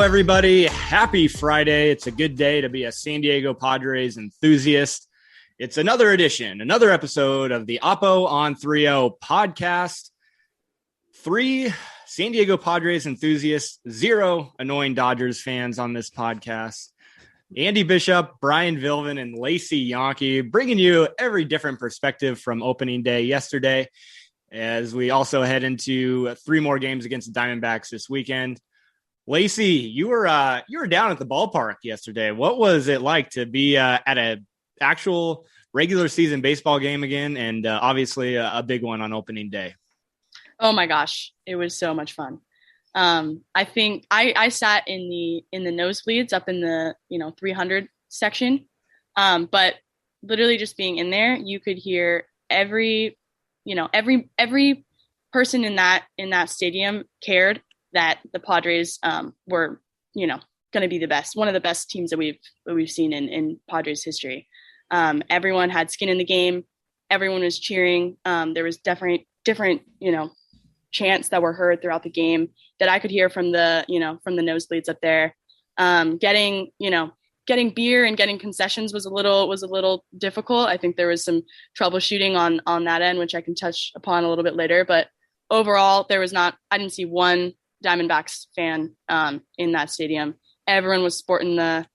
everybody. Happy Friday. It's a good day to be a San Diego Padres enthusiast. It's another episode of the Oppo on 3-0 podcast. 3 San Diego Padres enthusiasts, 0 annoying Dodgers fans on this podcast. Andy Bishop, Brian Vilvin, and Lacey Yankee bringing you every different perspective from opening day yesterday, as we also head into 3 more games against the Diamondbacks this weekend. Lacey, you were down at the ballpark yesterday. What was it like to be at an actual regular season baseball game again, and obviously a big one on opening day? Oh my gosh, it was so much fun. I think I sat in the nosebleeds up in the 300 section, but literally just being in there, you could hear every person in that stadium cared that the Padres were going to be the best, one of the best teams that we've seen in Padres history. Everyone had skin in the game. Everyone was cheering. There was different chants that were heard throughout the game that I could hear from the nosebleeds up there. Getting beer and getting concessions was a little difficult. I think there was some troubleshooting on that end, which I can touch upon a little bit later. But overall, I didn't see one Diamondbacks fan in that stadium. Everyone was sporting the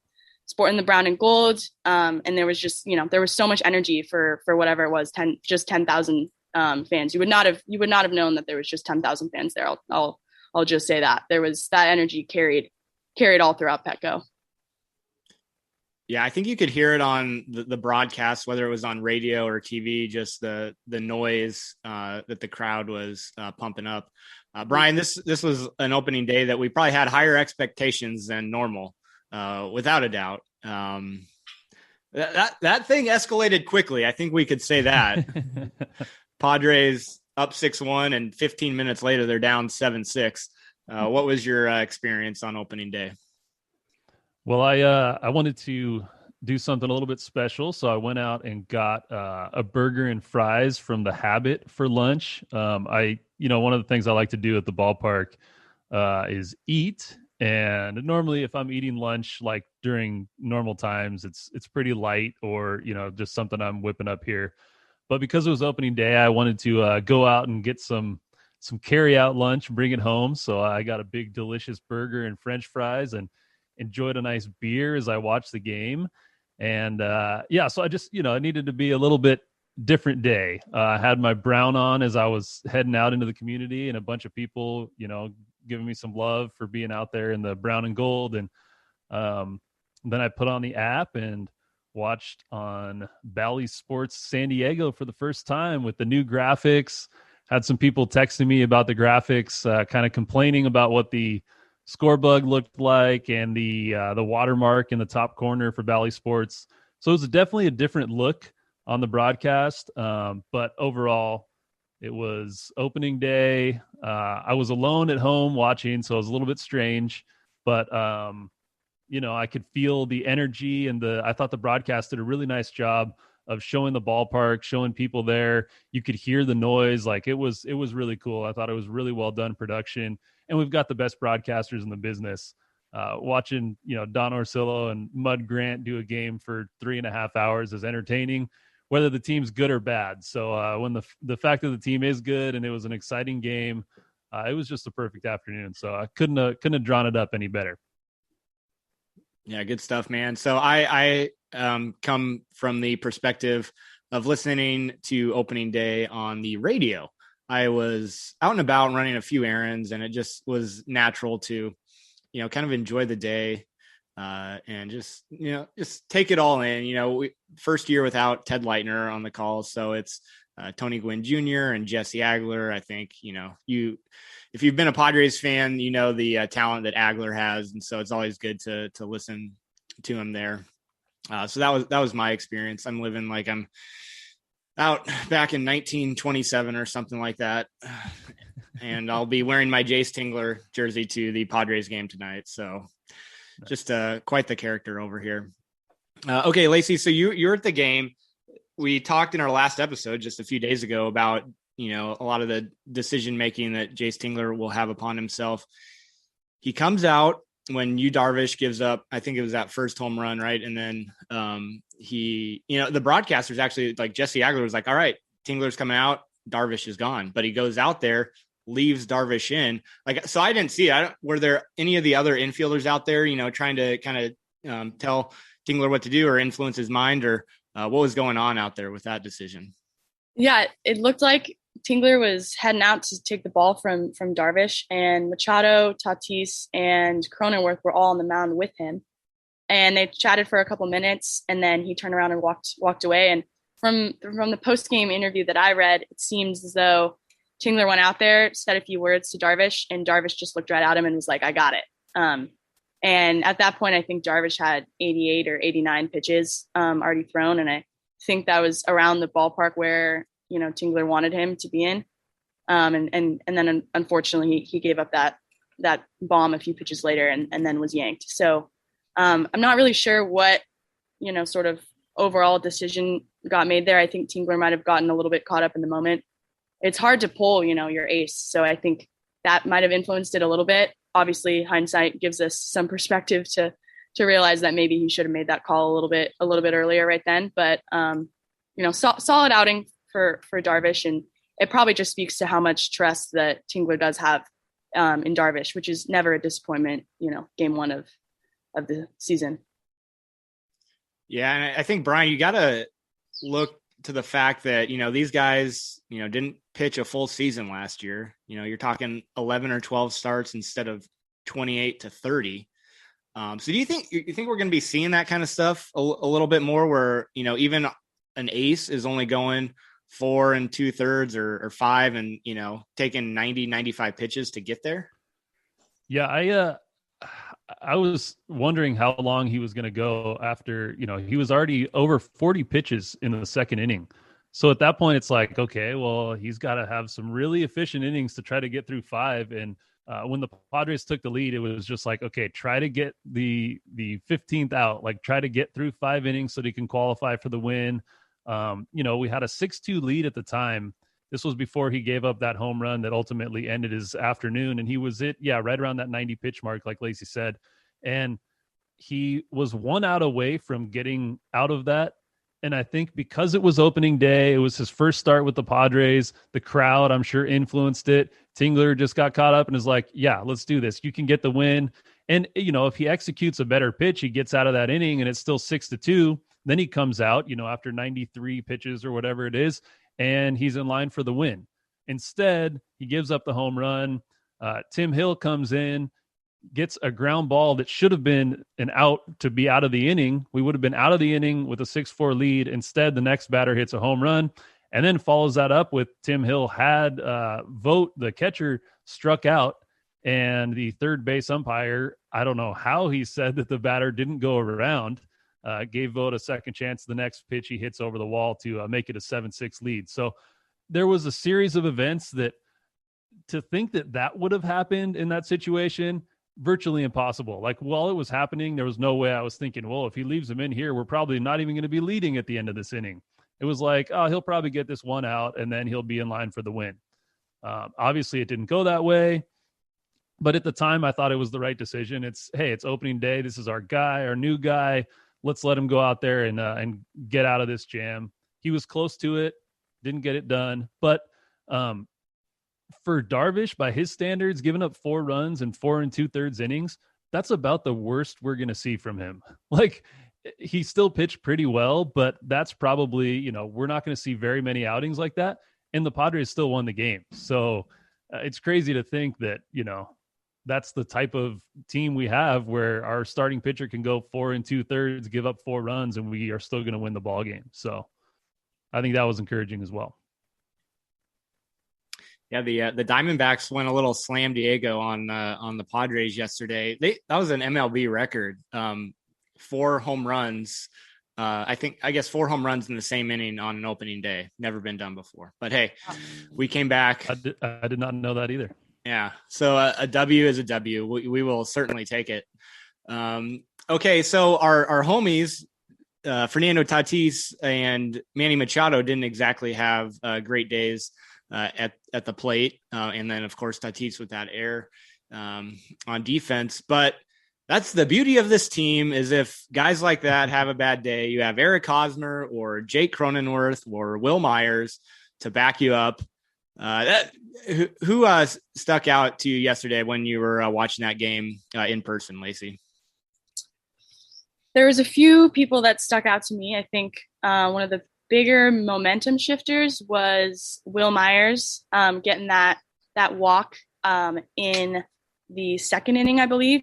brown and gold, and there was just there was so much energy for whatever it was, 10,000 fans. You would not have known that there was just 10,000 fans there. I'll just say that there was that energy carried all throughout Petco. Yeah, I think you could hear it on the broadcast, whether it was on radio or TV, just the noise that the crowd was pumping up. Brian, this was an opening day that we probably had higher expectations than normal, without a doubt. That thing escalated quickly. I think we could say that. Padres up 6-1, and 15 minutes later, they're down 7-6. What was your experience on opening day? Well, I wanted to do something a little bit special, so I went out and got a burger and fries from The Habit for lunch. One of the things I like to do at the ballpark is eat. And normally if I'm eating lunch, like during normal times, it's pretty light or, just something I'm whipping up here. But because it was opening day, I wanted to go out and get some carry out lunch, bring it home. So I got a big, delicious burger and French fries and enjoyed a nice beer as I watched the game. And so I just, it needed to be a little bit different day. I had my brown on as I was heading out into the community, and a bunch of people, giving me some love for being out there in the brown and gold. And then I put on the app and watched on Bally Sports San Diego for the first time with the new graphics. Had some people texting me about the graphics, kind of complaining about what the score bug looked like and the watermark in the top corner for Bally Sports. So it was definitely a different look on the broadcast. But overall, it was opening day. I was alone at home watching, so it was a little bit strange. But, I could feel the energy, and I thought the broadcast did a really nice job of showing the ballpark, showing people there. You could hear the noise. Like it was really cool. I thought it was really well done production. And we've got the best broadcasters in the business. Watching, Don Orsillo and Mud Grant do a game for 3.5 hours is entertaining, whether the team's good or bad. So when the fact that the team is good and it was an exciting game, it was just a perfect afternoon. So I couldn't have drawn it up any better. Yeah, good stuff, man. So I come from the perspective of listening to opening day on the radio. I was out and about running a few errands, and it just was natural to, kind of enjoy the day and just take it all in. First year without Ted Leitner on the call. So it's Tony Gwynn Jr. and Jesse Agler. I think, if you've been a Padres fan, the talent that Agler has. And so it's always good to listen to him there. So that was my experience. I'm living like I'm out back in 1927 or something like that. And I'll be wearing my Jace Tingler jersey to the Padres game tonight. So just quite the character over here. Okay, Lacey, so you're at the game. We talked in our last episode just a few days ago about, a lot of the decision making that Jace Tingler will have upon himself. He comes out when Yu Darvish gives up, I think it was that first home run, right? And then he, the broadcasters actually, like Jesse Agler was like, all right, Tingler's coming out, Darvish is gone. But he goes out there, leaves Darvish in. Like, so I didn't see it. Were there any of the other infielders out there, trying to kind of tell Tingler what to do or influence his mind, or what was going on out there with that decision? Yeah, it looked like Tingler was heading out to take the ball from Darvish, and Machado, Tatis, and Cronenworth were all on the mound with him. And they chatted for a couple minutes, and then he turned around and walked away. And from the post game interview that I read, it seems as though Tingler went out there, said a few words to Darvish, and Darvish just looked right at him and was like, "I got it." And at that point, I think Darvish had 88 or 89 pitches already thrown, and I think that was around the ballpark where Tingler wanted him to be in. And then unfortunately he gave up that bomb a few pitches later and then was yanked. So I'm not really sure what sort of overall decision got made there. I think Tingler might have gotten a little bit caught up in the moment. It's hard to pull your ace, so I think that might have influenced it a little bit. Obviously, hindsight gives us some perspective to realize that maybe he should have made that call a little bit earlier right then. But solid outing for Darvish, and it probably just speaks to how much trust that Tingler does have in Darvish, which is never a disappointment. Game one of the season. Yeah, and I think, Brian, you got to look to the fact that these guys didn't pitch a full season last year. You're talking 11 or 12 starts instead of 28 to 30. So do you think we're going to be seeing that kind of stuff a little bit more, where even an ace is only going 4 2/3 or 5 and taking 90-95 pitches to get there? Yeah, I was wondering how long he was going to go after, he was already over 40 pitches in the second inning. So at that point, it's like, okay, well, he's got to have some really efficient innings to try to get through 5. And when the Padres took the lead, it was just like, okay, try to get the 15th out, like try to get through 5 innings so that he can qualify for the win. We had a 6-2 lead at the time. This was before he gave up that home run that ultimately ended his afternoon. And he was right around that 90 pitch mark, like Lacey said. And he was 1 out away from getting out of that. And I think because it was opening day, it was his first start with the Padres, the crowd, I'm sure, influenced it. Tingler just got caught up and is like, yeah, let's do this. You can get the win. And, if he executes a better pitch, he gets out of that inning and it's still 6-2. Then he comes out, after 93 pitches or whatever it is, and he's in line for the win. Instead, he gives up the home run. Tim Hill comes in, gets a ground ball that should have been an out to be out of the inning. We would have been out of the inning with a 6-4 lead. Instead, the next batter hits a home run and then follows that up with Tim Hill had Vogt, the catcher, struck out, and the third base umpire, I don't know how he said that the batter didn't go around, gave Vogt a second chance. The next pitch he hits over the wall to make it a 7-6 lead. So there was a series of events that to think that would have happened in that situation, virtually impossible. Like while it was happening, there was no way I was thinking, well, if he leaves him in here, we're probably not even going to be leading at the end of this inning. It was like, oh, he'll probably get this one out and then he'll be in line for the win. Obviously it didn't go that way, but at the time I thought it was the right decision. It's opening day. This is our guy, our new guy. Let's let him go out there and get out of this jam. He was close to it, didn't get it done. But for Darvish, by his standards, giving up 4 runs in 4 2/3 innings, that's about the worst we're going to see from him. Like, he still pitched pretty well, but that's probably, we're not going to see very many outings like that. And the Padres still won the game. So it's crazy to think that, that's the type of team we have where our starting pitcher can go 4 2/3, give up 4 runs, and we are still going to win the ball game. So I think that was encouraging as well. Yeah, the Diamondbacks went a little slam Diego on the Padres yesterday. That was an MLB record. 4 home runs. I guess 4 home runs in the same inning on an opening day. Never been done before. But hey, we came back. I did not know that either. Yeah. So a W is a W. We will certainly take it. Okay. So our homies, Fernando Tatis and Manny Machado didn't exactly have great days at the plate. And then of course Tatis with that error on defense, but That's the beauty of this team is if guys like that have a bad day, you have Eric Hosmer or Jake Cronenworth or Will Myers to back you up. Who stuck out to you yesterday when you were watching that game in person, Lacey? There was a few people that stuck out to me. I think one of the bigger momentum shifters was Will Myers getting that walk in the second inning, I believe.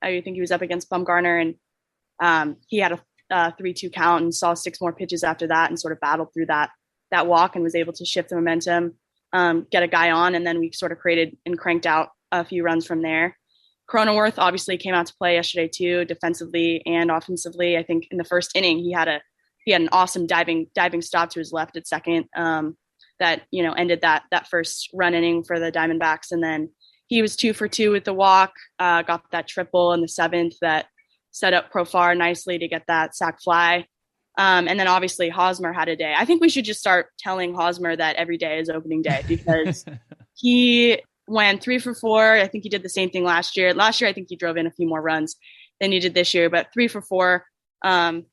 I think he was up against Bumgarner, and he had a 3-2 count and saw 6 more pitches after that and sort of battled through that walk and was able to shift the momentum, get a guy on, and then we sort of created and cranked out a few runs from there. Cronenworth obviously came out to play yesterday too, defensively and offensively. I think in the first inning he had an awesome diving stop to his left at second that ended that first run inning for the Diamondbacks, and then he was 2 for 2 with the walk, got that triple in the 7th that set up Profar nicely to get that sac fly. And then obviously Hosmer had a day. I think we should just start telling Hosmer that every day is opening day because he went 3 for 4. I think he did the same thing last year. Last year, I think he drove in a few more runs than he did this year, but 3 for 4, had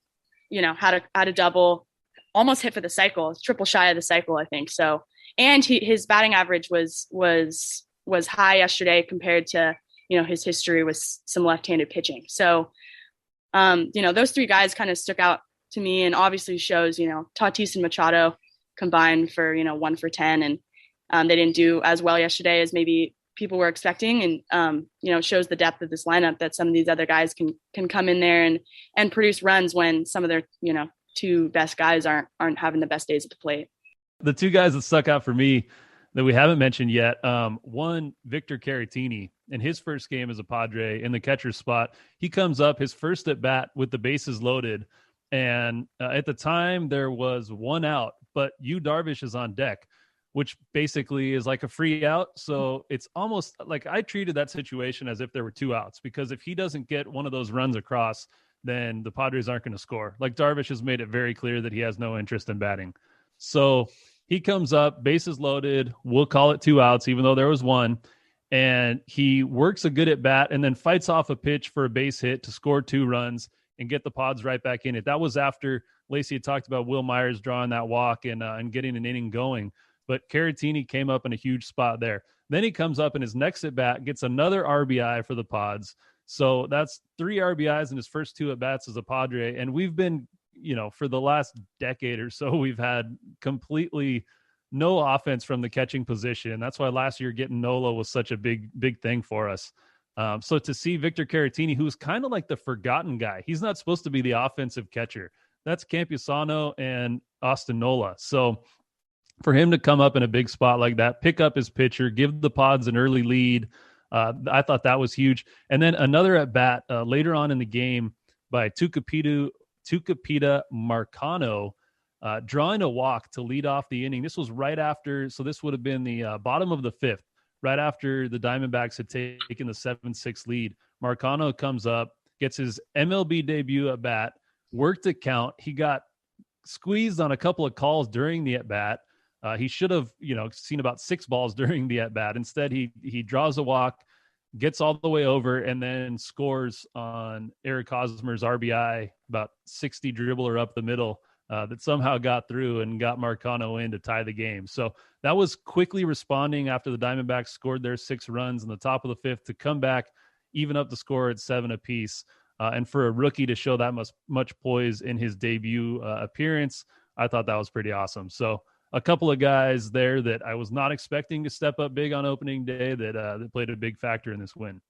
a double, almost hit for the cycle, triple shy of the cycle, I think. So, and his batting average was high yesterday compared to, his history with some left-handed pitching. So, those 3 guys kind of stuck out to me, and obviously shows, Tatis and Machado combined for, 1 for 10, and they didn't do as well yesterday as maybe people were expecting. And, it shows the depth of this lineup that some of these other guys can come in there and produce runs when some of their, 2 best guys aren't having the best days at the plate. The 2 guys that stuck out for me that we haven't mentioned yet, one, Victor Caratini, in his first game as a Padre in the catcher's spot. He comes up his first at bat with the bases loaded. And at the time there was 1 out, but Yu Darvish is on deck, which basically is like a free out. So it's almost like I treated that situation as if there were 2 outs, because if he doesn't get one of those runs across, then the Padres aren't going to score. Like Darvish has made it very clear that he has no interest in batting. So he comes up, bases loaded. We'll call it 2 outs, even though there was 1. And he works a good at bat and then fights off a pitch for a base hit to score 2 runs and get the Pods right back in it. That was after Lacey had talked about Will Myers drawing that walk and getting an inning going. But Caratini came up in a huge spot there. Then he comes up in his next at bat, gets another RBI for the Pods. So that's 3 RBIs in his first 2 at bats as a Padre. And we've been, for the last decade or so, we've had completely no offense from the catching position. That's why last year getting Nola was such a big thing for us. So to see Victor Caratini, who's kind of like the forgotten guy, he's not supposed to be the offensive catcher. That's Campusano and Austin Nola. So for him to come up in a big spot like that, pick up his pitcher, give the Pods an early lead, I thought that was huge. And then another at bat later on in the game by Tucupita Marcano, drawing a walk to lead off the inning. This was right after, so this would have been the bottom of the 5th, right after the Diamondbacks had taken the 7-6 lead. Marcano comes up, gets his MLB debut at bat, worked a count. He got squeezed on a couple of calls during the at bat. He should have, seen about 6 balls during the at bat. Instead, he draws a walk, gets all the way over, and then scores on Eric Hosmer's RBI, about 60 dribbler up the middle, that somehow got through and got Marcano in to tie the game. So that was quickly responding after the Diamondbacks scored their 6 runs in the top of the 5th to come back, even up the score at 7 apiece. And for a rookie to show that much poise in his debut appearance, I thought that was pretty awesome. So a couple of guys there that I was not expecting to step up big on opening day that played a big factor in this win.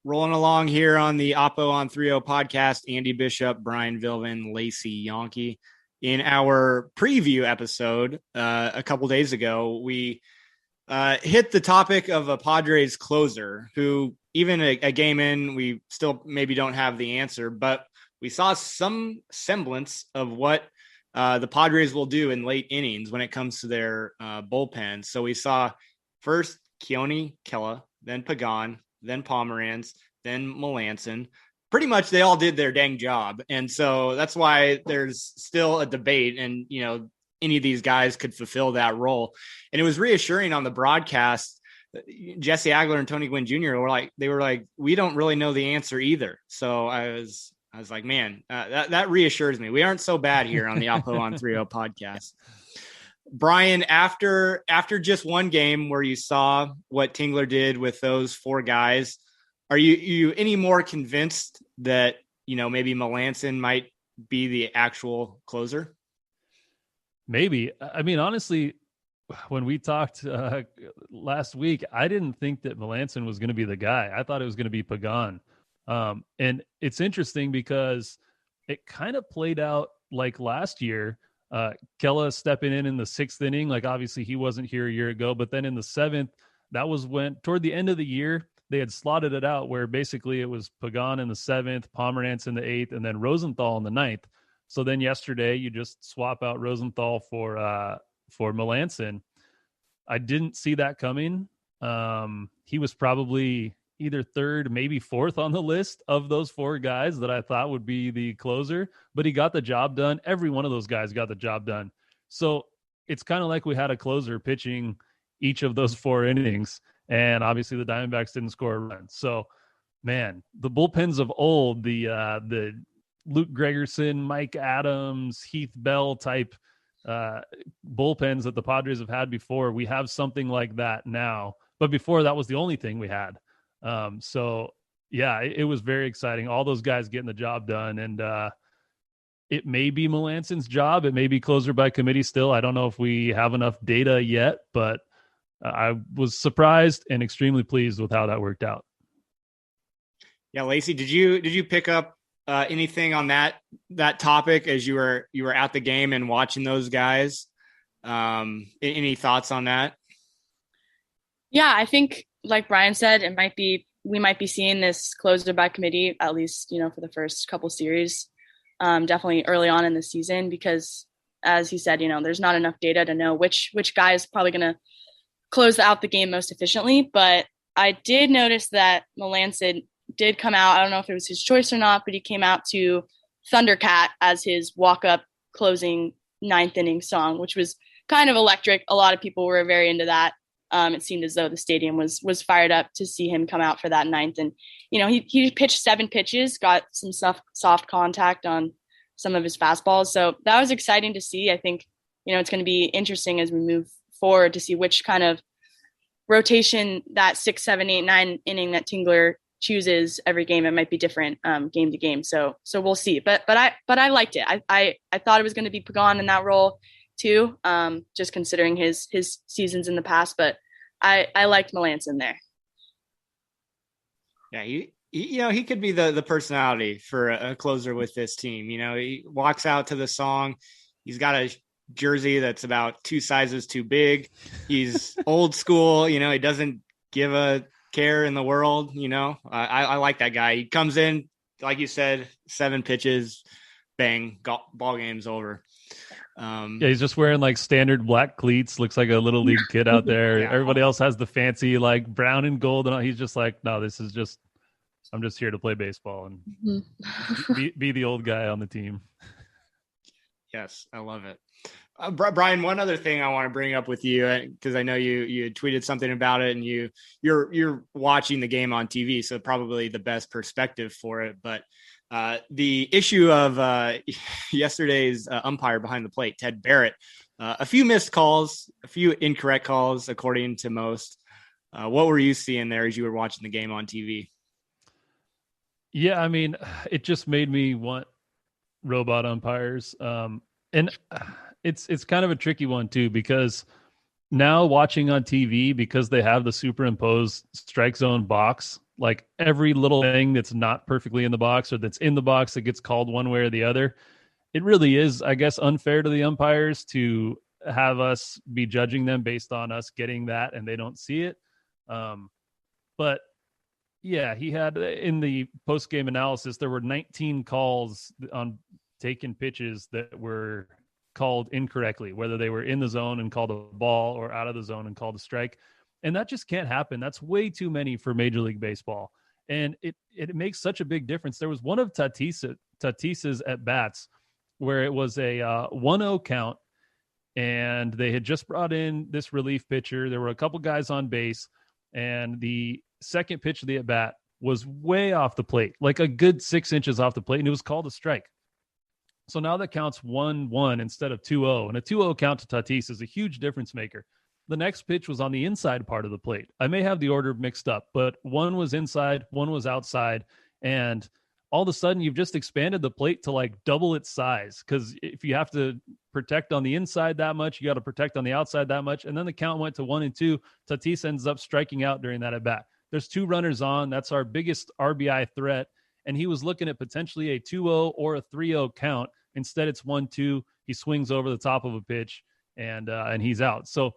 Rolling along here on the Oppo on 3-0 podcast, Andy Bishop, Brian Vilvin, Lacey Yonke. In our preview episode a couple days ago, we hit the topic of a Padres closer who, even a game in, we still maybe don't have the answer, but we saw some semblance of what the Padres will do in late innings when it comes to their bullpen. So we saw first Keone Kela, then Pagan, then Pomeranz, then Melanson. Pretty much they all did their dang job. And so that's why there's still a debate, and, any of these guys could fulfill that role. And it was reassuring on the broadcast Jesse Agler and Tony Gwynn Jr. They were like, we don't really know the answer either. So I was like, man, that reassures me. We aren't so bad here on the Oppo on 3.0 podcast. Brian, after just one game where you saw what Tingler did with those 4 guys, are you any more convinced that, maybe Melanson might be the actual closer? Maybe. I mean, honestly, when we talked last week, I didn't think that Melanson was going to be the guy. I thought it was going to be Pagan. And it's interesting because it kind of played out like last year. Kella stepping in the 6th inning. Like, obviously he wasn't here a year ago, but then in the 7th, that was when toward the end of the year, they had slotted it out where basically it was Pagan in the 7th, Pomerantz in the 8th, and then Rosenthal in the 9th. So then yesterday you just swap out Rosenthal for Melanson. I didn't see that coming. He was probably either 3rd, maybe 4th on the list of those 4 guys that I thought would be the closer, but he got the job done. Every one of those guys got the job done. So it's kind of like we had a closer pitching each of those 4 innings. And obviously the Diamondbacks didn't score a run. So, man, the bullpens of old, the Luke Gregerson, Mike Adams, Heath Bell type bullpens that the Padres have had before, we have something like that now. But before, that was the only thing we had. So, yeah, it was very exciting. All those guys getting the job done. And it may be Melanson's job. It may be closer by committee still. I don't know if we have enough data yet, but I was surprised and extremely pleased with how that worked out. Yeah, Lacey, did you pick up anything on that topic as you were at the game and watching those guys? Any thoughts on that? Yeah, I think like Brian said, we might be seeing this closer by committee, at least, for the first couple series, definitely early on in the season, because as he said, there's not enough data to know which guy is probably going to close out the game most efficiently. But I did notice that Melanson did come out. I don't know if it was his choice or not, but he came out to Thundercat as his walk-up closing 9th inning song, which was kind of electric. A lot of people were very into that. It seemed as though the stadium was fired up to see him come out for that 9th. And, he pitched 7 pitches, got some soft contact on some of his fastballs. So that was exciting to see. I think, it's going to be interesting as we move forward to see which kind of rotation that 6, 7, 8, 9 inning that Tingler chooses every game. It might be different game to game. So we'll see. But I liked it. I thought it was going to be Pagan in that role too, just considering his seasons in the past. But I liked Melanson there. Yeah, he could be the personality for a closer with this team. He walks out to the song. He's got a jersey that's about 2 sizes too big. He's old school. He doesn't give a care in the world. I like that guy. He comes in, like you said, 7 pitches, bang, ball game's over. Yeah, he's just wearing like standard black cleats, looks like a little league kid out there. Yeah. Everybody else has the fancy like brown and gold, and he's just like, no, I'm just here to play baseball and be the old guy on the team. Yes, I love it. Brian, one other thing I want to bring up with you, because I know you tweeted something about it, and you're watching the game on TV, so probably the best perspective for it. But the issue of yesterday's umpire behind the plate, Ted Barrett, a few missed calls, a few incorrect calls, according to most. What were you seeing there as you were watching the game on TV? Yeah, I mean, it just made me want robot umpires. And it's kind of a tricky one too, because now watching on TV, because they have the superimposed strike zone box, like every little thing that's not perfectly in the box or that's in the box that gets called one way or the other, it really is, I guess, unfair to the umpires to have us be judging them based on us getting that and they don't see it. But yeah, he had in the post-game analysis, there were 19 calls on taken pitches that were called incorrectly, whether they were in the zone and called a ball or out of the zone and called a strike. And that just can't happen. That's way too many for Major League Baseball. And it makes such a big difference. There was one of Tatis's at bats where it was a 1-0 count, and they had just brought in this relief pitcher. There were a couple guys on base, and the second pitch of the at bat was way off the plate, like a good 6 inches off the plate, and it was called a strike. So now that counts 1-1 instead of 2-0, and a 2-0 count to Tatis is a huge difference maker. The next pitch was on the inside part of the plate. I may have the order mixed up, but one was inside, one was outside, and all of a sudden you've just expanded the plate to like double its size, because if you have to protect on the inside that much, you got to protect on the outside that much. And then the count went to 1-2. Tatis ends up striking out during that at bat. There's 2 runners on. That's our biggest RBI threat. And he was looking at potentially a 2-0 or a 3-0 count. Instead, it's 1-2. He swings over the top of a pitch and he's out. So,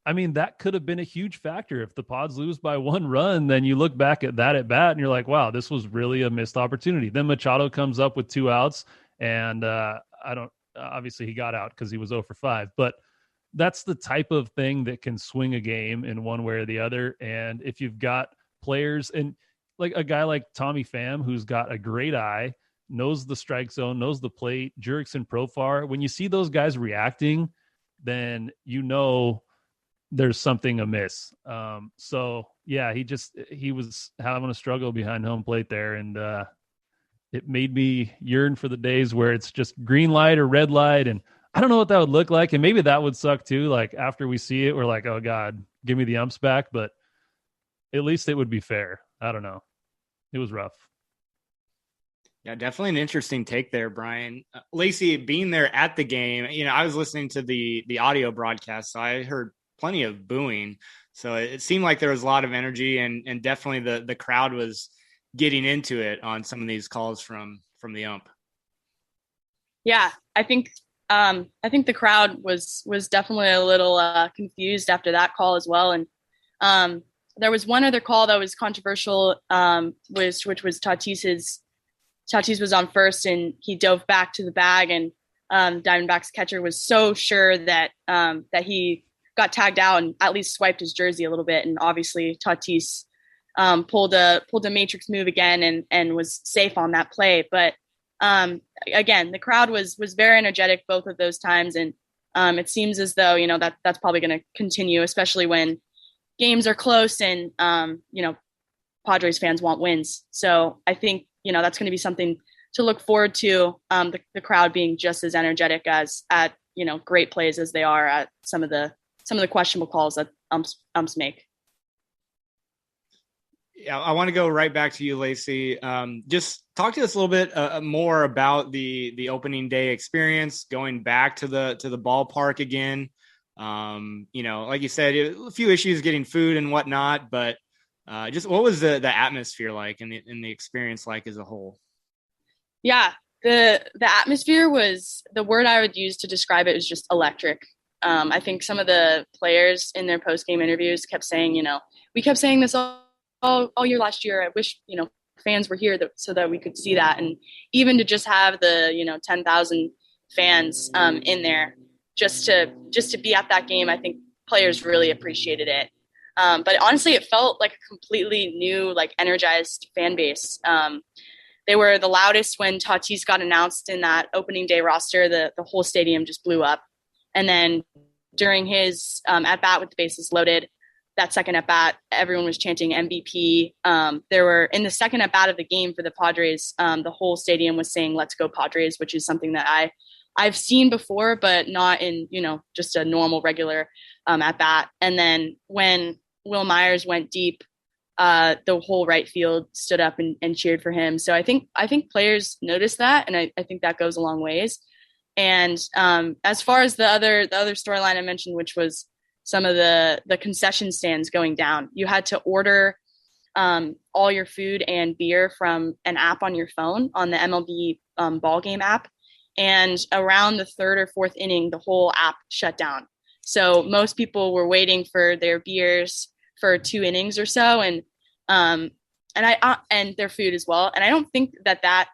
I mean, that could have been a huge factor. If the Pods lose by 1 run, then you look back at that at bat and you're like, wow, this was really a missed opportunity. Then Machado comes up with 2 outs, and obviously he got out because he was 0 for 5. But that's the type of thing that can swing a game in one way or the other. And if you've got players, and like a guy like Tommy Pham, who's got a great eye, knows the strike zone, knows the plate, Jurickson, Profar, when you see those guys reacting, then you know there's something amiss. So yeah, he was having a struggle behind home plate there. And it made me yearn for the days where it's just green light or red light. And I don't know what that would look like. And maybe that would suck too. Like after we see it, we're like, oh God, give me the umps back. But at least it would be fair. I don't know. It was rough. Yeah, definitely an interesting take there, Brian. Lacey, being there at the game, I was listening to the audio broadcast, so I heard plenty of booing. So it seemed like there was a lot of energy, and definitely the crowd was getting into it on some of these calls from the ump. Yeah, I think the crowd was definitely a little confused after that call as well. And there was one other call that was controversial, which was Tatis was on first and he dove back to the bag, and Diamondback's catcher was so sure that he got tagged out and at least swiped his jersey a little bit. And obviously Tatis pulled a matrix move again and was safe on that play. But again, the crowd was very energetic both of those times. And it seems as though, that's probably going to continue, especially when games are close and, Padres fans want wins. So I think, that's going to be something to look forward to, the crowd being just as energetic as at, great plays as they are at some of the questionable calls that umps make. Yeah, I want to go right back to you, Lacey. Just talk to us a little bit more about the opening day experience, going back to the ballpark again. Like you said, a few issues getting food and whatnot, but just what was the atmosphere like and the experience like as a whole? Yeah, the atmosphere was, the word I would use to describe it was just electric. I think some of the players in their post-game interviews kept saying, we kept saying this all year last year. I wish, fans were here so that we could see that. And even to just have the, 10,000 fans in there just to be at that game, I think players really appreciated it. But honestly, it felt like a completely new, energized fan base. They were the loudest when Tatis got announced in that opening day roster. The whole stadium just blew up. And then during his at-bat with the bases loaded, that second at-bat, everyone was chanting MVP. There were, in the second at-bat of the game for the Padres, the whole stadium was saying, "Let's go Padres," which is something that I've seen before, but not in, just a normal, regular at-bat. And then when Will Myers went deep, the whole right field stood up and cheered for him. So I think players noticed that, and I think that goes a long ways. And as far as the other storyline I mentioned, which was some of the concession stands going down, you had to order all your food and beer from an app on your phone, on the MLB ball game app. And around the third or fourth inning, the whole app shut down. So most people were waiting for their beers for 2 innings or so, and their food as well. And I don't think that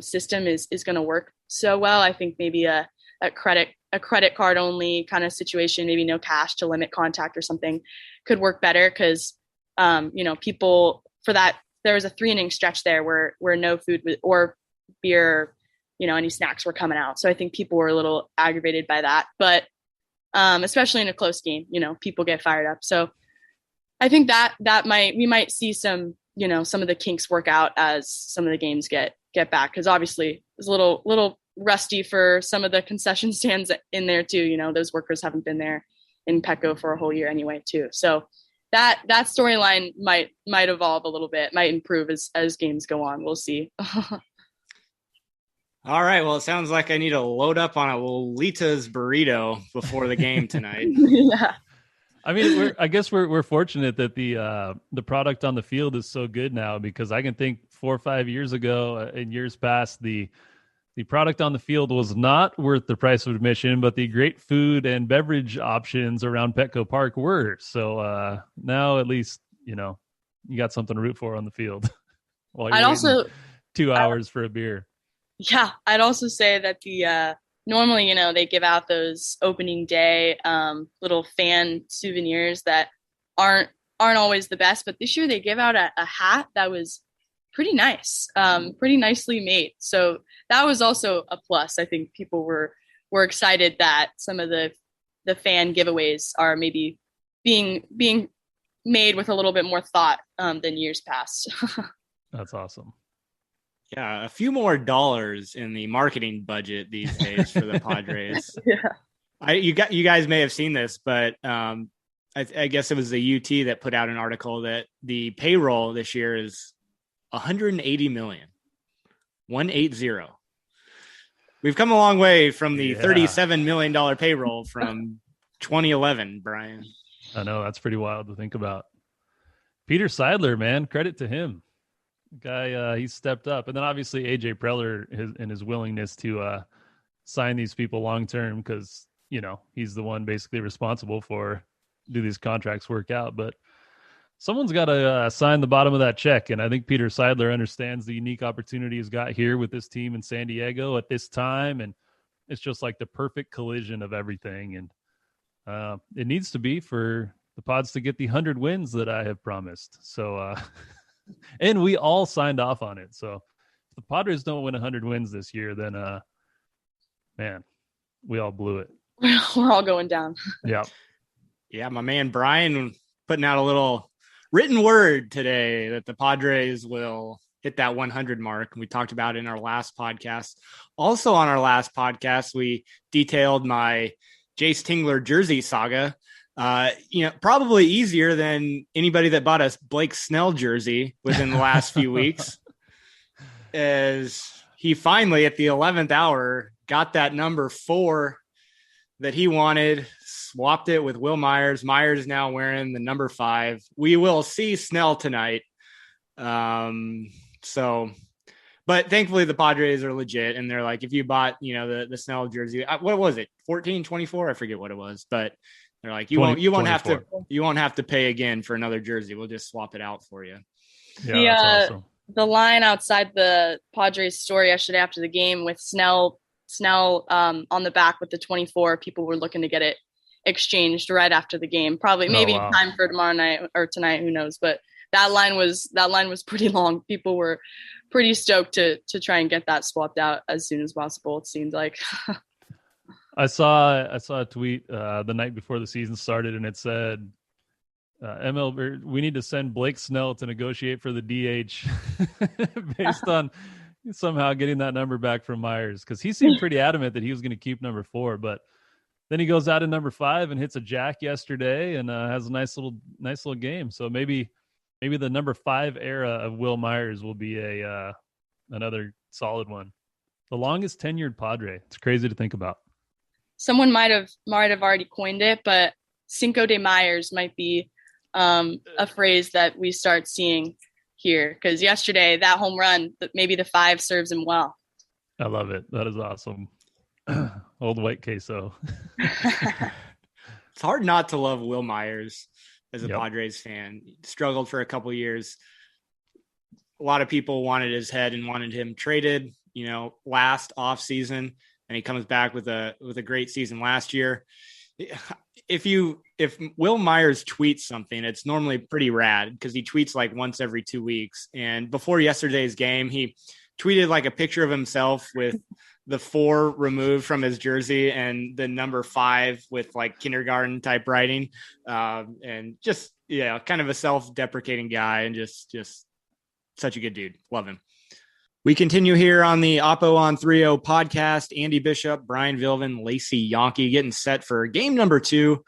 system is going to work so well. I think maybe a credit card only kind of situation, maybe no cash to limit contact or something, could work better, because people for that, there was a 3-inning stretch there where no food or beer, any snacks were coming out. So I think people were a little aggravated by that, but especially in a close game, people get fired up. So I think that we might see some, some of the kinks work out as some of the games get back, because obviously it's a little rusty for some of the concession stands in there too. Those workers haven't been there in Petco for a whole year anyway too. So that storyline might evolve a little bit, might improve as games go on. We'll see. All right. Well, it sounds like I need to load up on a Lolita's burrito before the game tonight. Yeah. I mean, I guess we're fortunate that the product on the field is so good now, because I can think 4 or 5 years ago, in years past, the product on the field was not worth the price of admission, but the great food and beverage options around Petco Park were. So now at least you got something to root for on the field. While you're waiting 2 hours for a beer. Yeah, I'd also say that the normally, they give out those opening day little fan souvenirs that aren't always the best, but this year they give out a hat that was pretty nice, pretty nicely made. So that was also a plus. I think people were excited that some of the fan giveaways are maybe being made with a little bit more thought than years past. That's awesome. Yeah, a few more dollars in the marketing budget these days for the Padres. Yeah, You guys may have seen this, but I guess it was the UT that put out an article that the payroll this year is 180 million. 180. We've come a long way from the $37 million payroll from 2011, Brian. I know, that's pretty wild to think about. Peter Seidler, man, credit to him. Guy, he's stepped up. And then obviously AJ Preller and his willingness to sign these people long term, because he's the one basically responsible for do these contracts work out. But someone's got to sign the bottom of that check, and I think Peter Seidler understands the unique opportunity he's got here with this team in San Diego at this time, and it's just like the perfect collision of everything. And it needs to be for the Pods to get the 100 wins that I have promised. So and we all signed off on it. So if the Padres don't win 100 wins this year, then man, we all blew it. We're all going down. Yeah, my man Brian putting out a little written word today that the Padres will hit that 100 mark. We talked about it in our last podcast. Also on our last podcast, we detailed my Jace Tingler jersey saga. Probably easier than anybody that bought a Blake Snell jersey within the last few weeks, as he finally at the 11th hour got that number 4 that he wanted, swapped it with Will Myers. Myers is now wearing the number 5. We will see Snell tonight. But thankfully the Padres are legit, and they're like, if you bought, the Snell jersey, what was it? 14-24? I forget what it was, but they're like, you won't have to pay again for another jersey. We'll just swap it out for you. Yeah, that's awesome. The line outside the Padres store yesterday after the game with Snell on the back with the 24, people were looking to get it exchanged right after the game. Probably maybe time for tomorrow night or tonight, who knows? But that line was pretty long. People were pretty stoked to try and get that swapped out as soon as possible, it seemed like. I saw a tweet the night before the season started, and it said, MLB, we need to send Blake Snell to negotiate for the DH based on somehow getting that number back from Myers, because he seemed pretty adamant that he was going to keep number 4, but then he goes out in number 5 and hits a jack yesterday and has a nice little game. So maybe the number 5 era of Will Myers will be another solid one. The longest tenured Padre. It's crazy to think about. Someone might have already coined it, but Cinco de Myers might be a phrase that we start seeing here, because yesterday that home run, maybe the 5 serves him well. I love it. That is awesome. Old white queso. It's hard not to love Will Myers as a Padres fan. He struggled for a couple of years. A lot of people wanted his head and wanted him traded, last off season. And he comes back with a great season last year. If Will Myers tweets something, it's normally pretty rad, because he tweets like once every 2 weeks. And before yesterday's game, he tweeted like a picture of himself with the 4 removed from his jersey and the number 5 with like kindergarten type writing, and just kind of a self-deprecating guy, and just such a good dude. Love him. We continue here on the Oppo on 3.0 podcast. Andy Bishop, Brian Vilvin, Lacey Yonke getting set for game number 2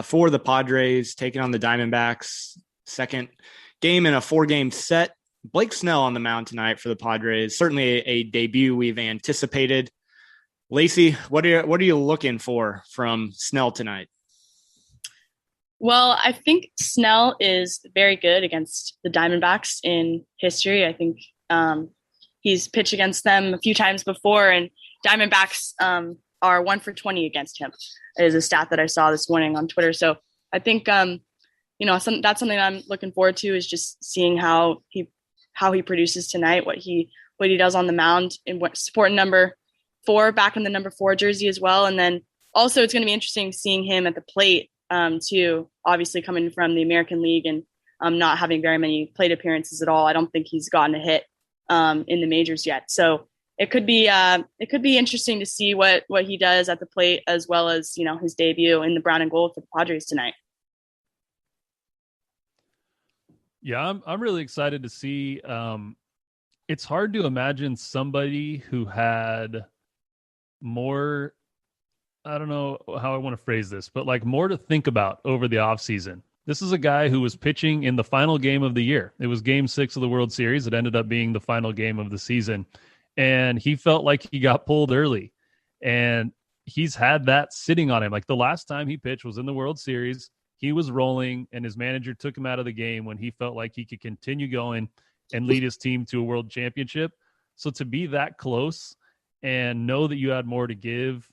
for the Padres, taking on the Diamondbacks. Second game in a 4-game set. Blake Snell on the mound tonight for the Padres. Certainly a debut we've anticipated. Lacey, what are you looking for from Snell tonight? Well, I think Snell is very good against the Diamondbacks in history. I think he's pitched against them a few times before, and Diamondbacks are 1 for 20 against him. It is a stat that I saw this morning on Twitter. So I think that's something I'm looking forward to, is just seeing how he produces tonight, what he does on the mound, and what supporting number 4 back in the number 4 jersey as well. And then also it's going to be interesting seeing him at the plate too, obviously coming from the American League and not having very many plate appearances at all. I don't think he's gotten a hit in the majors yet. So it could be interesting to see what he does at the plate, as well as, his debut in the brown and gold for the Padres tonight. Yeah, I'm really excited to see. It's hard to imagine somebody who had more, I don't know how I want to phrase this, but like more to think about over the offseason. This is a guy who was pitching in the final game of the year. It was game 6 of the World Series. It ended up being the final game of the season. And he felt like he got pulled early. And he's had that sitting on him. Like the last time he pitched was in the World Series. He was rolling, and his manager took him out of the game when he felt like he could continue going and lead his team to a world championship. So to be that close and know that you had more to give,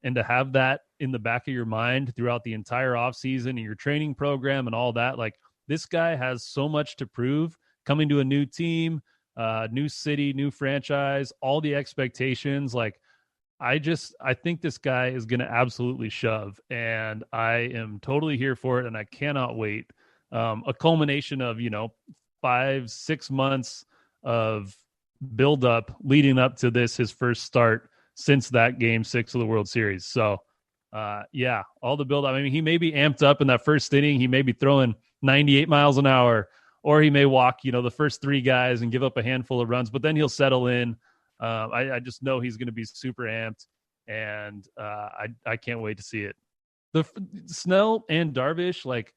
and to have that in the back of your mind throughout the entire offseason and your training program and all that, like this guy has so much to prove coming to a new team, new city, new franchise, all the expectations. Like I think this guy is going to absolutely shove, and I am totally here for it. And I cannot wait. A culmination of, 5-6 months of build up leading up to this, his first start since that game 6 of the World Series. So all the build up. I mean, he may be amped up in that first inning. He may be throwing 98 miles an hour, or he may walk, the first 3 guys and give up a handful of runs, but then he'll settle in. I just know he's going to be super amped, and I can't wait to see it. The Snell and Darvish, like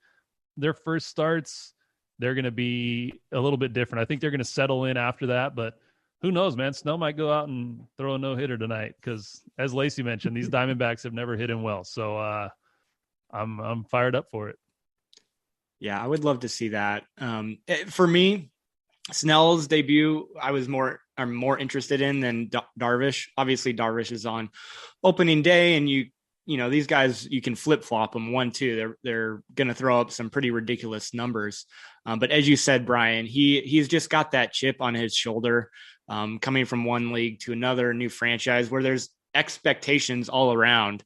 their first starts, they're going to be a little bit different. I think they're going to settle in after that, but who knows, man? Snell might go out and throw a no-hitter tonight because, as Lacey mentioned, these Diamondbacks have never hit him well. So I'm fired up for it. Yeah, I would love to see that. For me, Snell's debut, I'm more interested in than Darvish. Obviously, Darvish is on opening day, and these guys, you can flip-flop them 1-2. They're going to throw up some pretty ridiculous numbers. But as you said, Brian, he's just got that chip on his shoulder, coming from one league to another new franchise where there's expectations all around.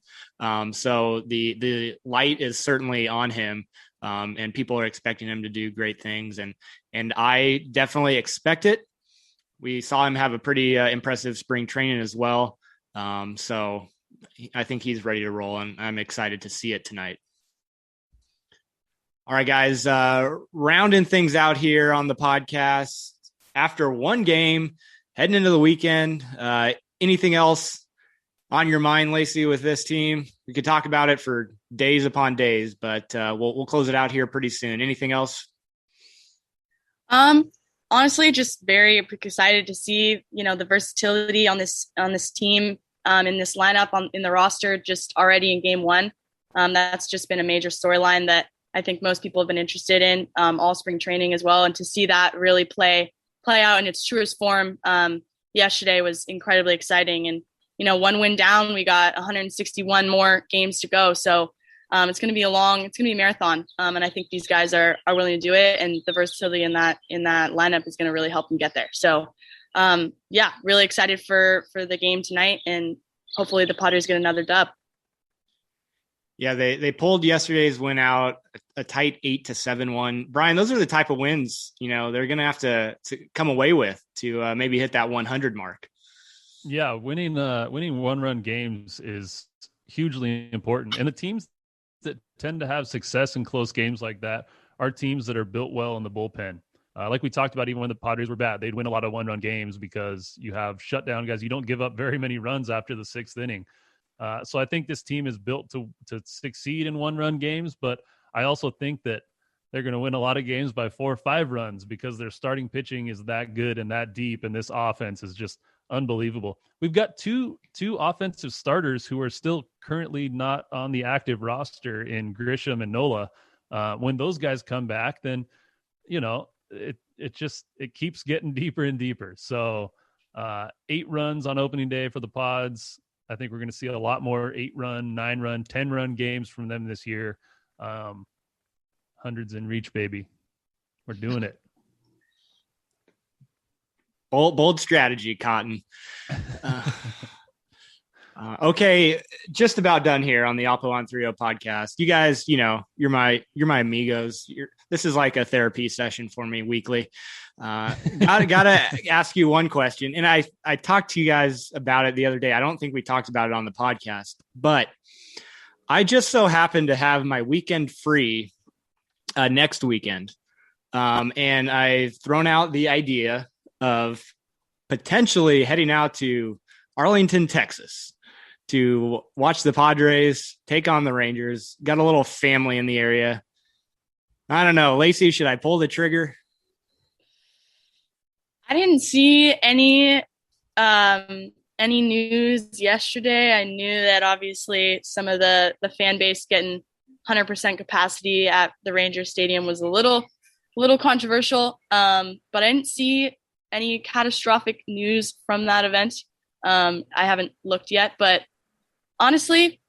So the light is certainly on him, and people are expecting him to do great things. And I definitely expect it. We saw him have a pretty impressive spring training as well. So I think he's ready to roll, and I'm excited to see it tonight. All right, guys, rounding things out here on the podcast. After one game, heading into the weekend, anything else on your mind, Lacey, with this team? We could talk about it for days upon days, but we'll close it out here pretty soon. Anything else? Honestly, just very excited to see, the versatility on this team, in this lineup, in the roster, just already in game 1. That's just been a major storyline that I think most people have been interested in, all spring training as well. And to see that really play out in its truest form yesterday was incredibly exciting. And, 1 win down, we got 161 more games to go. So it's going to be a marathon. And I think these guys are willing to do it. And the versatility in that lineup is going to really help them get there. So really excited for the game tonight, and hopefully the Padres get another dub. Yeah, they pulled yesterday's win out, a tight 8-7 Brian, those are the type of wins, they're going to have to come away with to maybe hit that 100 mark. Yeah, winning one-run games is hugely important. And the teams that tend to have success in close games like that are teams that are built well in the bullpen. Like we talked about, even when the Padres were bad, they'd win a lot of one-run games because you have shutdown guys. You don't give up very many runs after the sixth inning. So I think this team is built to succeed in one-run games, but I also think that they're going to win a lot of games by 4 or 5 runs because their starting pitching is that good and that deep, and this offense is just unbelievable. We've got two offensive starters who are still currently not on the active roster in Grisham and Nola. When those guys come back, then it keeps getting deeper and deeper. So 8 runs on opening day for the Pods. I think we're going to see a lot more 8-run, 9-run, 10-run games from them this year. Hundreds in reach, baby. We're doing it. Bold strategy, Cotton. Okay, just about done here on the Oppo on 3.0 podcast. You guys, you're my amigos. This is like a therapy session for me weekly. Gotta ask you one question, and I talked to you guys about it the other day. I don't think we talked about it on the podcast, but I just so happen to have my weekend free next weekend, and I've thrown out the idea of potentially heading out to Arlington, Texas, to watch the Padres take on the Rangers. Got a little family in the area. I don't know, Lacey, should I pull the trigger? I didn't see any news yesterday. I knew that obviously some of the fan base getting 100% capacity at the Rangers Stadium was a little controversial, but I didn't see any catastrophic news from that event. I haven't looked yet, but honestly,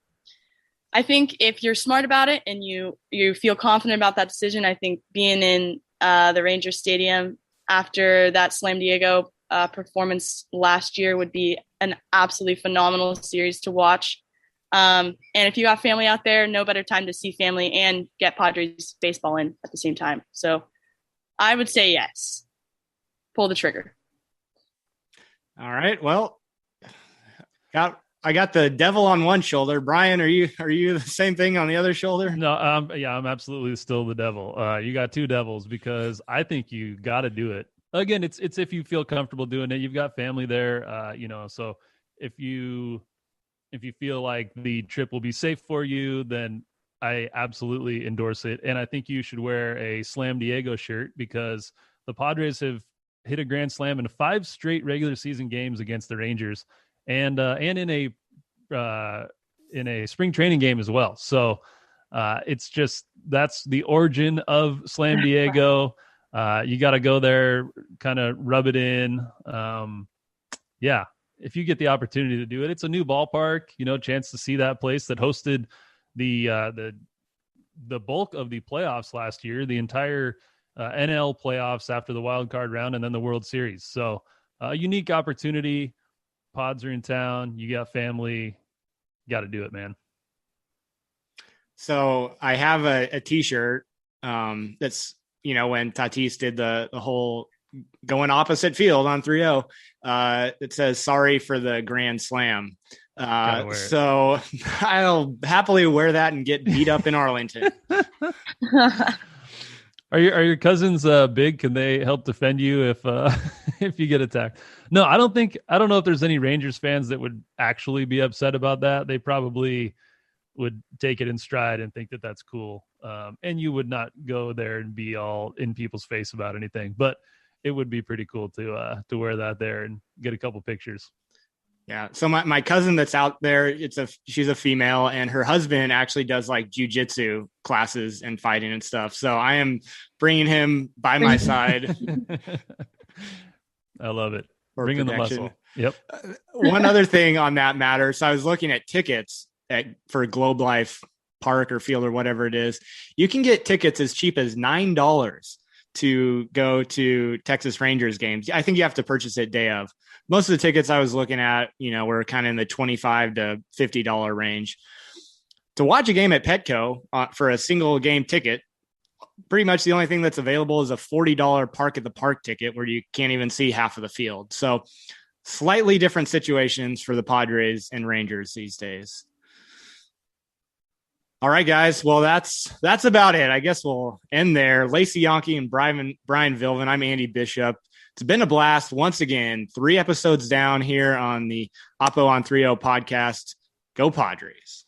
I think if you're smart about it and you feel confident about that decision, I think being in the Rangers Stadium after that Slam Diego performance last year would be an absolutely phenomenal series to watch. And if you got family out there, no better time to see family and get Padres baseball in at the same time. So I would say yes. Pull the trigger. All right. Well, I got the devil on one shoulder. Brian, are you the same thing on the other shoulder? No, I'm absolutely still the devil. You got 2 devils because I think you got to do it. Again, it's if you feel comfortable doing it. You've got family there, so if you feel like the trip will be safe for you, then I absolutely endorse it. And I think you should wear a Slam Diego shirt because the Padres have hit a grand slam in 5 straight regular season games against the Rangers, and in a spring training game as well. So it's just, that's the origin of Slam Diego. You got to go there, kind of rub it in. Yeah. If you get the opportunity to do it, it's a new ballpark, chance to see that place that hosted the bulk of the playoffs last year, the entire NL playoffs after the wild card round, and then the World Series. So a unique opportunity. Pods are in town. You got family. Got to do it, man. So I have a t-shirt that's, when Tatis did the whole going opposite field on 3-0, it says sorry for the grand slam. So I'll happily wear that and get beat up in Arlington. Are your cousins big? Can they help defend you if if you get attacked? No, I don't know if there's any Rangers fans that would actually be upset about that. They probably would take it in stride and think that that's cool. And you would not go there and be all in people's face about anything, but it would be pretty cool to wear that there and get a couple pictures. Yeah. So my cousin that's out there, she's a female, and her husband actually does like jujitsu classes and fighting and stuff. So I am bringing him by my side. I love it. Bringing the muscle. Yep. One other thing on that matter. So I was looking at tickets for Globe Life Park or Field or whatever it is. You can get tickets as cheap as $9 to go to Texas Rangers games. I think you have to purchase it day of. Most of the tickets I was looking at, were kind of in the $25 to $50 range. To watch a game at Petco for a single game ticket, pretty much the only thing that's available is a $40 park at the park ticket where you can't even see half of the field. So slightly different situations for the Padres and Rangers these days. All right, guys. Well, that's about it. I guess we'll end there. Lacey Yonke and Brian Vilvin. I'm Andy Bishop. It's been a blast once again. 3 episodes down here on the Oppo on 3.0 podcast. Go Padres.